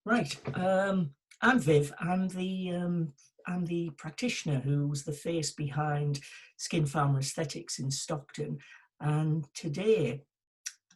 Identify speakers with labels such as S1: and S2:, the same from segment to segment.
S1: Right. I'm Viv. I'm the practitioner who's the face behind Skin Farmer Aesthetics in Stockton. And today,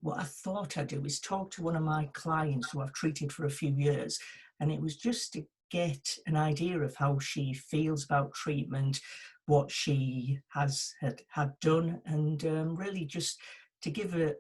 S1: what I thought I'd do is talk to one of my clients who I've treated for a few years, and it was just to get an idea of how she feels about treatment, what she has had done, and really just to give a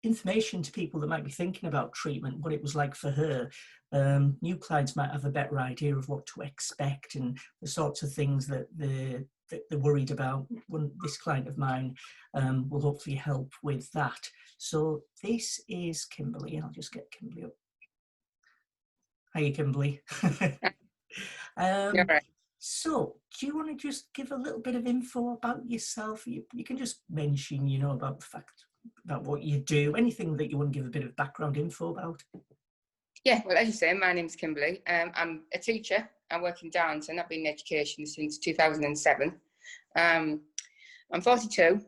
S1: information to people that might be thinking about treatment, what it was like for her. New clients might have a better idea of what to expect and the sorts of things that they're worried about. This client of mine will hopefully help with that. So this is Kimberly. I'll just get Kimberly up. Hiya, Kimberly.
S2: You're right.
S1: So do you want to just give a little bit of info about yourself? You can just mention, about the fact, about what you do, anything that you want to give a bit of background info about.
S2: Yeah, well, as you say, my name's Kimberly. I'm a teacher. I work in dance and I've been in education since 2007. I'm 42,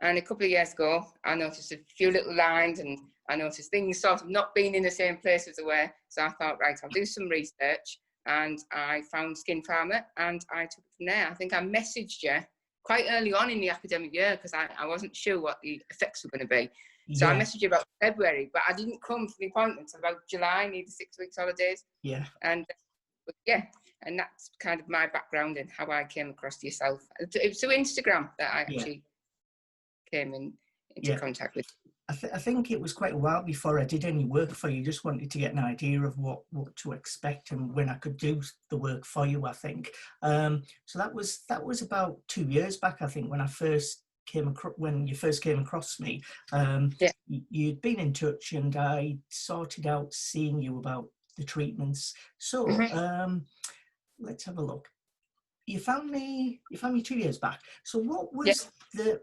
S2: and a couple of years ago, I noticed a few little lines and I noticed things sort of not being in the same place as they were. So I thought, right, I'll do some research, and I found Skin Farmer and I took it from there. I think I messaged you quite early on in the academic year because I wasn't sure what the effects were going to be. So I messaged you about February, but I didn't come to the appointments about July, needed 6 weeks holidays.
S1: Yeah.
S2: And and that's kind of my background and how I came across yourself. It was through Instagram that I actually came into contact with.
S1: I think it was quite a while before I did any work for you. Just wanted to get an idea of what to expect and when I could do the work for you, I think. So that was about 2 years back, I think, when I first when you first came across me. You'd been in touch and I sorted out seeing you about the treatments. So let's have a look. You found me 2 years back. So what was the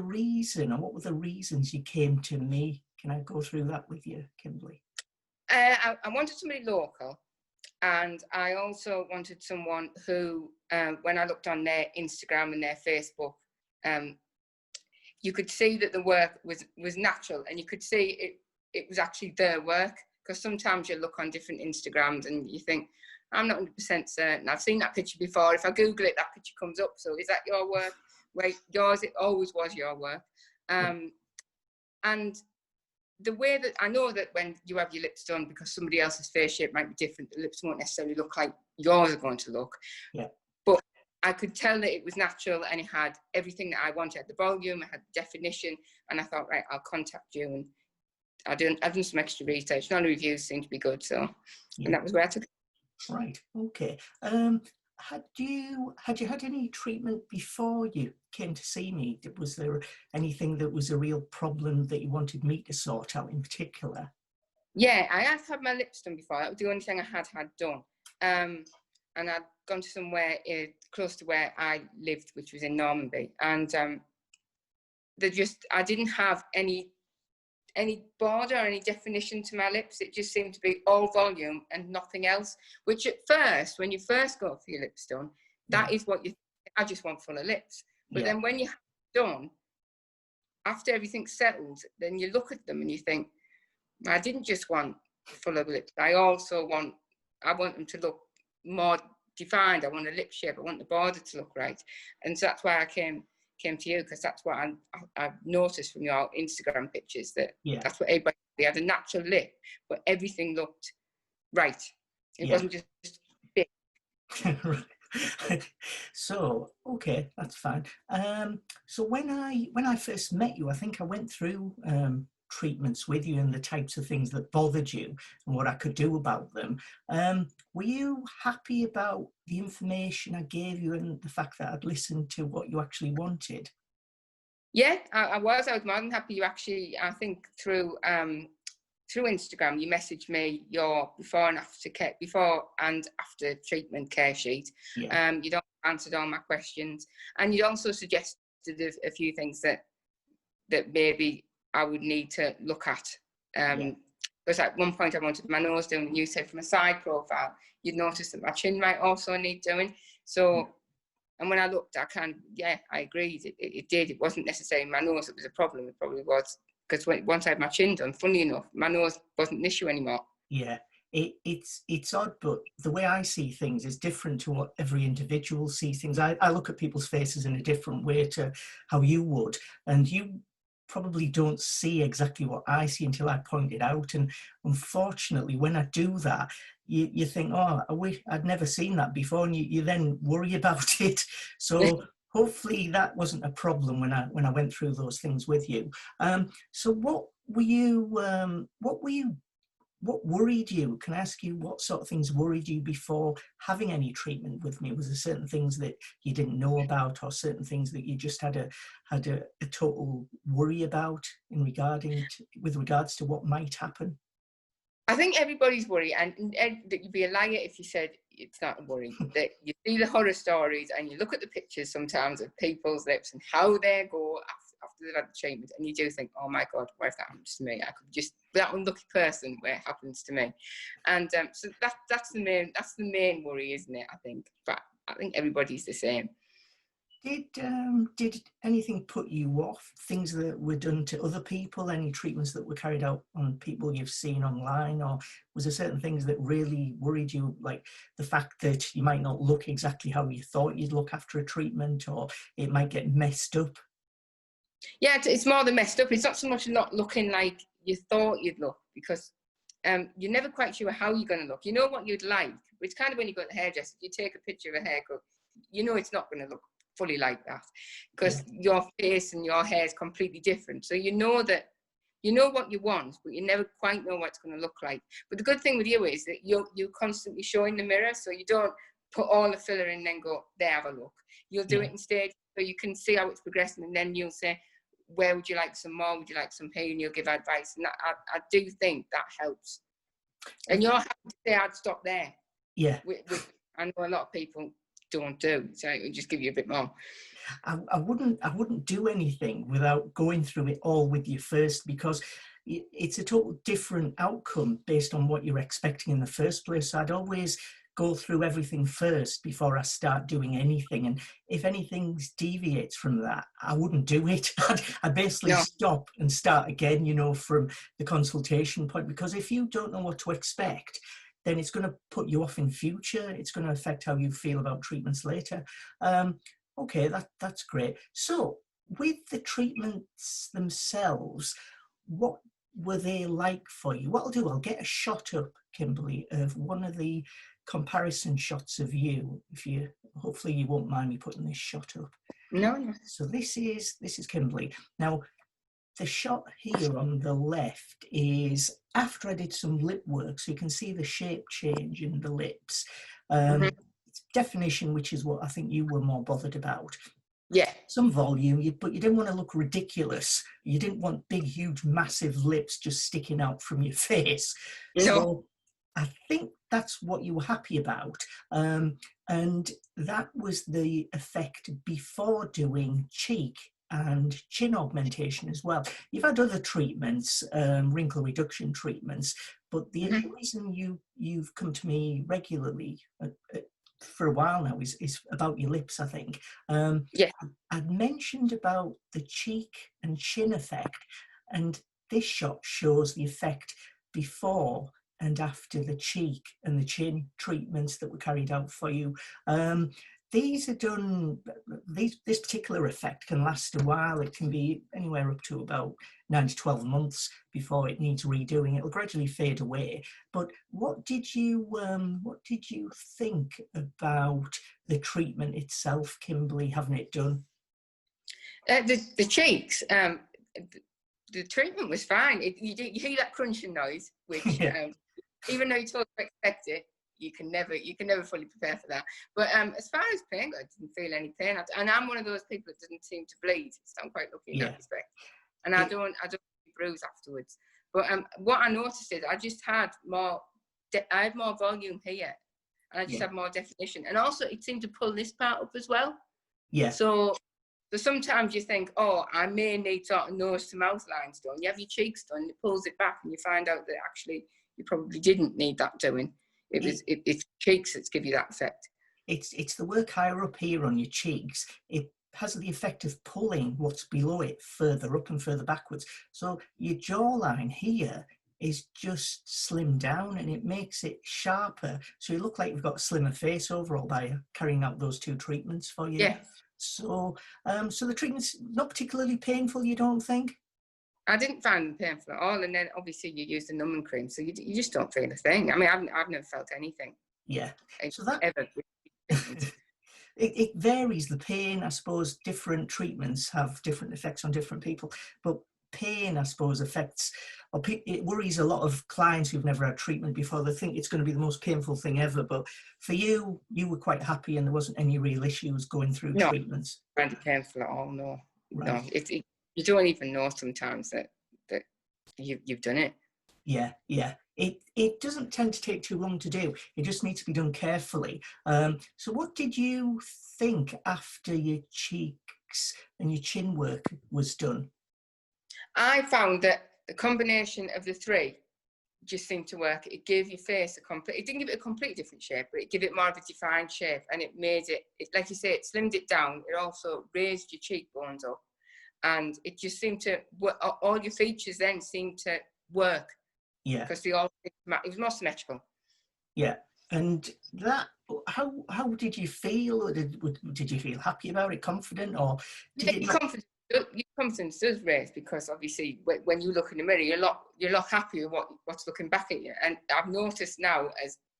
S1: reason, or what were the reasons you came to me? Can I go through that with you, Kimberly?
S2: I wanted somebody local, and I also wanted someone who, when I looked on their Instagram and their Facebook, you could see that the work was natural, and you could see it was actually their work. Because sometimes you look on different Instagrams and you think, I'm not 100% certain. I've seen that picture before. If I Google it, that picture comes up. So is that your work? Wait, yours, it always was your work. And the way that I know that when you have your lips done, because somebody else's face shape might be different, the lips won't necessarily look like yours are going to look. Yeah. But I could tell that it was natural and it had everything that I wanted. It had the volume, it had the definition. And I thought, right, I'll contact you. And I've done some extra research. None of the reviews seem to be good. So, and that was where I took it.
S1: Right. Okay. Had you had any treatment before you came to see me? Was there anything that was a real problem that you wanted me to sort out in particular?
S2: Yeah, I had had my lips done before. That was the only thing I had done. And I'd gone to somewhere close to where I lived, which was in Normanby. And I didn't have any border or any definition to my lips. It just seemed to be all volume and nothing else, which at first, when you first go for your lips done, that is what you think. I just want fuller lips. But then when you have it done, after everything's settled, then you look at them and you think, I didn't just want fuller lips. I want them to look more defined. I want a lip shape. I want the border to look right. And so that's why I came to you, because that's what I've noticed from your Instagram pictures, that that's what everybody, they had a natural lip, but everything looked right. It wasn't just big.
S1: So, okay, that's fine. So when I first met you, I think I went through treatments with you and the types of things that bothered you and what I could do about them. Were you happy about the information I gave you and the fact that I'd listened to what you actually wanted?
S2: Yeah, I was more than happy. You actually, I think through Instagram, you messaged me your before and after treatment care sheet. You'd answered all my questions, and you'd also suggested a few things that maybe I would need to look at. Because at one point I wanted my nose done, and you said from a side profile, you'd noticed that my chin might also need doing. So, and when I looked, I agreed. It did. It wasn't necessarily my nose that was a problem. It probably was because once I had my chin done, funny enough, my nose wasn't an issue anymore.
S1: Yeah, it's odd, but the way I see things is different to what every individual sees things. I look at people's faces in a different way to how you would, and you probably don't see exactly what I see until I point it out. And unfortunately, when I do that, you think, oh, I wish I'd never seen that before, and you then worry about it. So hopefully that wasn't a problem when I went through those things with you. So what worried you? Can I ask you what sort of things worried you before having any treatment with me? Was there certain things that you didn't know about, or certain things that you just had a total worry about with regards to what might happen?
S2: I think everybody's worried, and that you'd be a liar if you said it's not a worry. That you see the horror stories and you look at the pictures sometimes of people's lips and how they go after they've had the treatment, and you do think, oh my God, what if that happens to me? I could just be that unlucky person where it happens to me. And so that's the main worry, isn't it? I think, but I think everybody's the same.
S1: Did anything put you off? Things that were done to other people? Any treatments that were carried out on people you've seen online? Or was there certain things that really worried you, like the fact that you might not look exactly how you thought you'd look after a treatment, or it might get messed up?
S2: Yeah, it's more than messed up. It's not so much not looking like you thought you'd look, because you're never quite sure how you're going to look. You know what you'd like. It's kind of when you go to the hairdresser, you take a picture of a haircut, you know it's not going to look fully like that, because your face and your hair is completely different. So you know what you want, but you never quite know what it's going to look like. But the good thing with you is that you're constantly showing the mirror, so you don't put all the filler in and then go, there, have a look. You'll do it in stages, so you can see how it's progressing, and then you'll say, where would you like some more? Would you like some here? And you'll give advice. And I do think that helps. And you're happy to say I'd stop there.
S1: Yeah.
S2: I know a lot of people don't do, so it would just give you a bit more.
S1: I wouldn't do anything without going through it all with you first, because it's a total different outcome based on what you're expecting in the first place. I'd always go through everything first before I start doing anything, and if anything deviates from that, I wouldn't do it. I'd basically stop and start again, from the consultation point, because if you don't know what to expect, then it's going to put you off in future. It's going to affect how you feel about treatments later. Okay, that's great. So with the treatments themselves, what were they like for you? What I'll do, I'll get a shot up, Kimberly, of one of the comparison shots of you. Hopefully you won't mind me putting this shot up.
S2: No.
S1: So this is Kimberly. Now, the shot here on the left is after I did some lip work, so you can see the shape change in the lips. Definition, which is what I think you were more bothered about.
S2: Yeah.
S1: Some volume, but you didn't want to look ridiculous. You didn't want big, huge, massive lips just sticking out from your face. No. So I think that's what you were happy about. And that was the effect before doing cheek and chin augmentation as well. You've had other treatments, wrinkle reduction treatments, but the reason you've come to me regularly for a while now is about your lips, I think. I'd mentioned about the cheek and chin effect, and this shot shows the effect before and after the cheek and the chin treatments that were carried out for you. These are done, this particular effect can last a while. It can be anywhere up to about 9 to 12 months before it needs redoing. It'll gradually fade away. But what did you think about the treatment itself, Kimberly, having it done?
S2: The cheeks, the treatment was fine. You hear that crunching noise, which even though you're told to expect it, you can never fully prepare for that. But as far as pain, I didn't feel any pain, and I'm one of those people that doesn't seem to bleed, so I'm quite lucky in that respect. And I don't bruise afterwards. But what I noticed is I just had more. I had more volume here, and I just had more definition, and also it seemed to pull this part up as well.
S1: Yeah.
S2: So sometimes you think, oh, I may need sort of nose to mouth lines done. You have your cheeks done, it pulls it back, and you find out that actually you probably didn't need that doing. It's cheeks that give you that effect.
S1: It's the work higher up here on your cheeks. It has the effect of pulling what's below it further up and further backwards. So your jawline here is just slimmed down, and it makes it sharper. So you look like you've got a slimmer face overall by carrying out those 2 treatments for you.
S2: Yeah.
S1: So, so the treatment's not particularly painful, you don't think?
S2: I didn't find them painful at all. And then obviously you use the numbing cream, so you just don't feel a thing. I mean, I've never felt anything.
S1: Yeah. So that
S2: Ever.
S1: it varies the pain. I suppose different treatments have different effects on different people, but pain, I suppose, affects, or it worries a lot of clients who've never had treatment before. They think it's going to be the most painful thing ever, but for you, you were quite happy and there wasn't any real issues going through
S2: No,
S1: treatments.
S2: not really painful at all. No,
S1: Right.
S2: no. You don't even know sometimes that you've done it.
S1: Yeah, yeah. It doesn't tend to take too long to do. It just needs to be done carefully. So what did you think after your cheeks and your chin work was done?
S2: I found that the combination of the 3 just seemed to work. It gave your face it didn't give it a completely different shape, but it gave it more of a defined shape, and it made it, like you say, it slimmed it down. It also raised your cheekbones up, and it just seemed to, all your features then seemed to work.
S1: Yeah.
S2: Because it was more symmetrical.
S1: Yeah. And that, how did you feel? Did you feel happy about it, confident, or did it not?
S2: Your confidence does raise, because obviously when you look in the mirror, you're a lot happier what's looking back at you. And I've noticed now,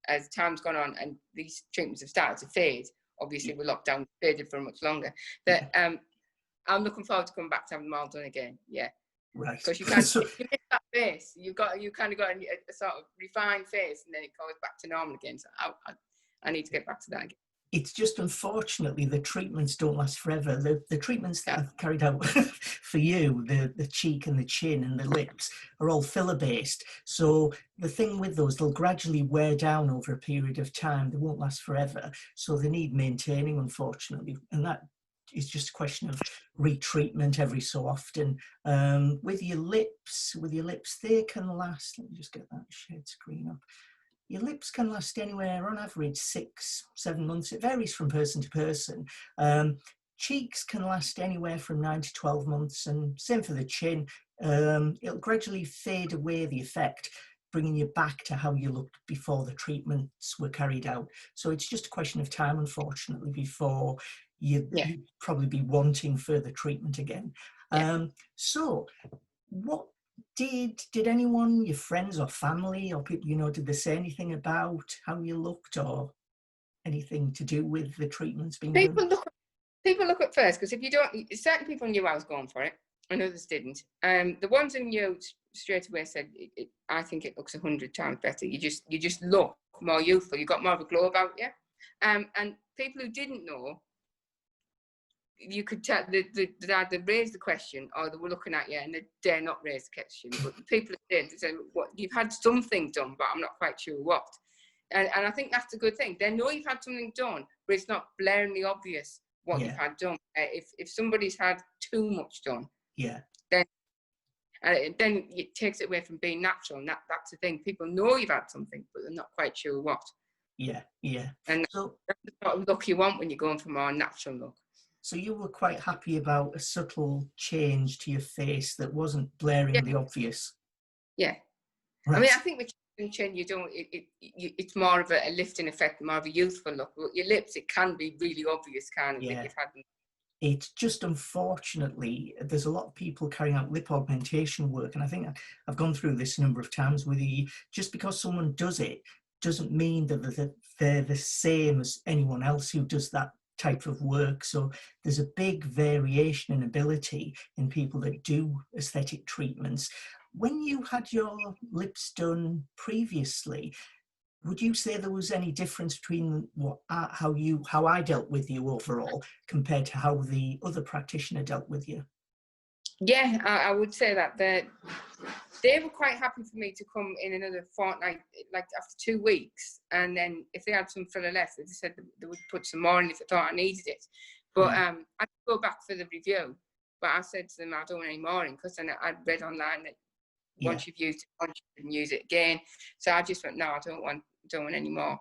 S2: as time's gone on and these treatments have started to fade, obviously we're locked down, faded for much longer, that I'm looking forward to coming back to having them all done again. Yeah.
S1: Right.
S2: Because you can't, you miss that face. You kind of got a sort of refined face, and then it goes back to normal again. So I need to get back to that again.
S1: It's just, unfortunately, the treatments don't last forever. The treatments that I've carried out for you, the cheek and the chin and the lips, are all filler based. So the thing with those, they'll gradually wear down over a period of time. They won't last forever. So they need maintaining, unfortunately. And that is just a question of retreatment every so often. With your lips, they can last, let me just get that shared screen up. Your lips can last anywhere, on average, 6-7 months. It varies from person to person. Cheeks can last anywhere from 9 to 12 months, and same for the chin. It'll gradually fade away, the effect, bringing you back to how you looked before the treatments were carried out. So it's just a question of time, unfortunately, before you'd probably be wanting further treatment again. So what did anyone, your friends or family or people you know, did they say anything about how you looked or anything to do with the treatments being done?
S2: People look at first, because if you don't, certain people knew I was going for it and others didn't. The ones who knew straight away said, I think it looks 100 times better. You just look more youthful. You've got more of a glow about you. And people who didn't know, you could tell they'd either raise the question or they were looking at you and they dare not raise the question. But the people who did, they said, "What, you've had something done, but I'm not quite sure what." And I think that's a good thing. They know you've had something done, but it's not blaringly obvious what you've had done. If somebody's had too much done, then it takes it away from being natural. And that's the thing. People know you've had something, but they're not quite sure what. And so that's the sort of look you want when you're going for a more natural look.
S1: So you were quite happy about a subtle change to your face that wasn't blaringly obvious.
S2: Yeah. Right. I mean, I think with chin, you don't. It's more of a lifting effect, more of a youthful look. But your lips, it can be really obvious, kind of. That you've had them.
S1: It's just, unfortunately, there's a lot of people carrying out lip augmentation work, and I think I've gone through this a number of times with you. Just because someone does it doesn't mean that they're the same as anyone else who does that type of work. So there's a big variation in ability in people that do aesthetic treatments. When you had your lips done previously, would you say there was any difference between how I dealt with you overall compared to how the other practitioner dealt with you?
S2: Yeah, I would say that they were quite happy for me to come in another fortnight, like after 2 weeks, and then if they had some filler left, they said they would put some more in if they thought I needed it. But I'd go back for the review, but I said to them I don't want any more in, because then I'd read online that once you've used it once, you can use it again. So I just went, no, I don't want any more.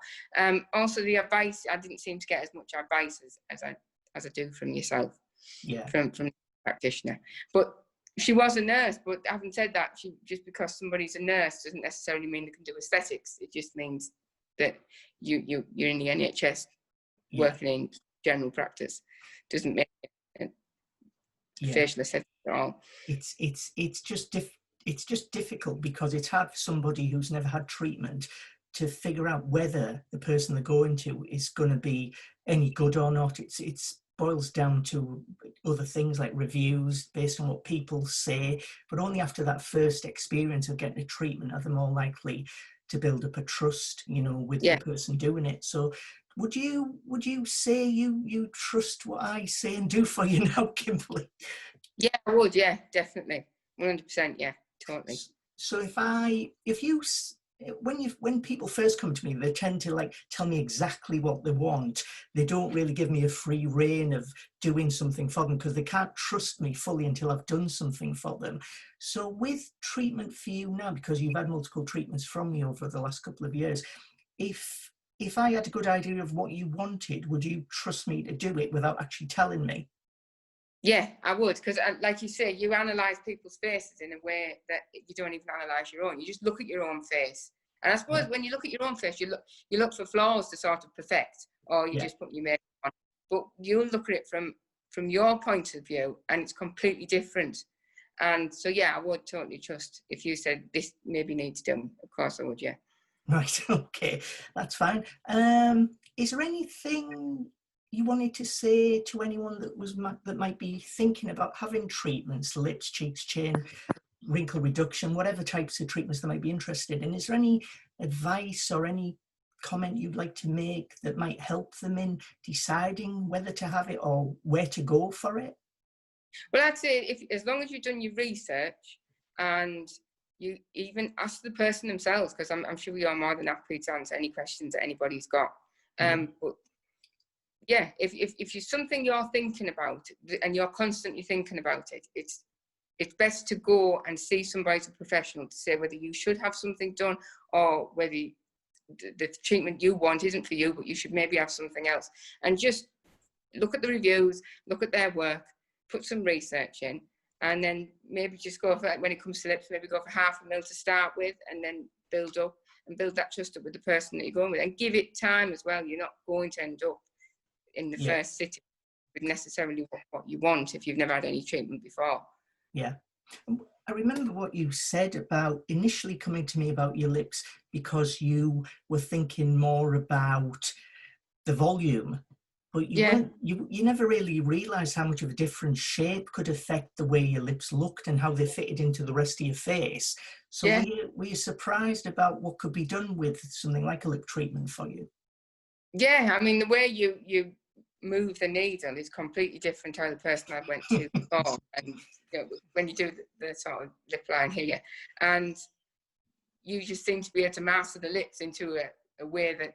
S2: Also, the advice, I didn't seem to get as much advice as I do from yourself, from the practitioner. But She was a nurse, but having said that, just because somebody's a nurse doesn't necessarily mean they can do aesthetics. It just means that you're in the NHS working in general practice. Doesn't make it facial aesthetics at all.
S1: It's just difficult because it's hard for somebody who's never had treatment to figure out whether the person they're going to is going to be any good or not. It's boils down to other things like reviews based on what people say, but only after that first experience of getting a treatment are they more likely to build up a trust, with the person doing it. So would you say you trust what I say and do for you now, Kimberly?
S2: Yeah, I would. Yeah, definitely. 100%. Yeah, totally.
S1: So when people first come to me, they tend to tell me exactly what they want. They don't really give me a free rein of doing something for them because they can't trust me fully until I've done something for them. So with treatment for you now, because you've had multiple treatments from me over the last couple of years, if I had a good idea of what you wanted, would you trust me to do it without actually telling me?
S2: Yeah, I would, because like you say, you analyse people's faces in a way that you don't even analyse your own. You just look at your own face. And I suppose when you look at your own face, you look for flaws to sort of perfect, or you just put your makeup on. But you'll look at it from your point of view, and it's completely different. And so, yeah, I would totally trust if you said this maybe needs done. Of course I would, yeah.
S1: Right, okay, that's fine. Is there anything you wanted to say to anyone that might be thinking about having treatments, lips, cheeks, chin, wrinkle reduction, whatever types of treatments they might be interested in? Is there any advice or any comment you'd like to make that might help them in deciding whether to have it or where to go for it?
S2: Well, I'd say as long as you've done your research and you even ask the person themselves, because I'm sure we are more than happy to answer any questions that anybody's got. But yeah, if it's something you're thinking about and you're constantly thinking about it, it's best to go and see somebody as a professional to say whether you should have something done or whether the treatment you want isn't for you, but you should maybe have something else. And just look at the reviews, look at their work, put some research in, and then maybe just go for, when it comes to lips, maybe go for $500,000 to start with, and then build up and build that trust up with the person that you're going with, and give it time as well. You're not going to end up in the first sitting with necessarily what you want if you've never had any treatment before.
S1: Yeah. I remember what you said about initially coming to me about your lips because you were thinking more about the volume, but you never really realized how much of a different shape could affect the way your lips looked and how they fitted into the rest of your face. So were you surprised about what could be done with something like a lip treatment for you?
S2: Yeah, I mean, the way you move the needle is completely different to the person I went to before. And when you do the sort of lip line here, and you just seem to be able to master the lips into a way that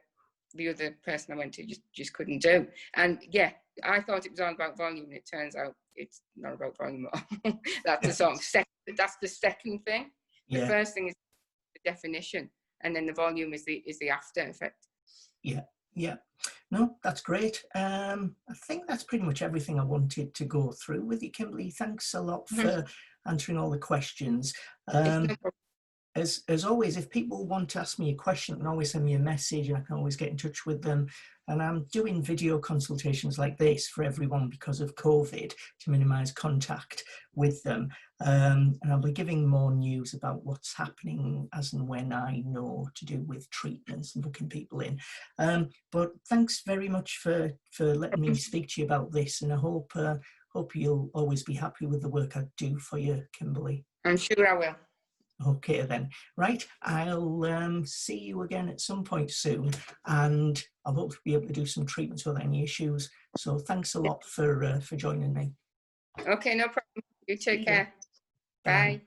S2: the other person I went to just couldn't do. And yeah, I thought it was all about volume, and it turns out it's not about volume at all. That's the sort of that's the second thing. The first thing is the definition, and then the volume is the after effect.
S1: Yeah. No, that's great. I think that's pretty much everything I wanted to go through with you, Kimberly. Thanks a lot for answering all the questions. As always, if people want to ask me a question, they can always send me a message and I can always get in touch with them. And I'm doing video consultations like this for everyone because of COVID to minimize contact with them. And I'll be giving more news about what's happening as and when I know to do with treatments and booking people in. But thanks very much for letting me speak to you about this. And I hope you'll always be happy with the work I do for you, Kimberly.
S2: I'm sure I will.
S1: Okay then, right, I'll see you again at some point soon, and I'll hope to be able to do some treatments without any issues. So thanks a lot for joining me.
S2: Okay, no problem. You take care. Bye.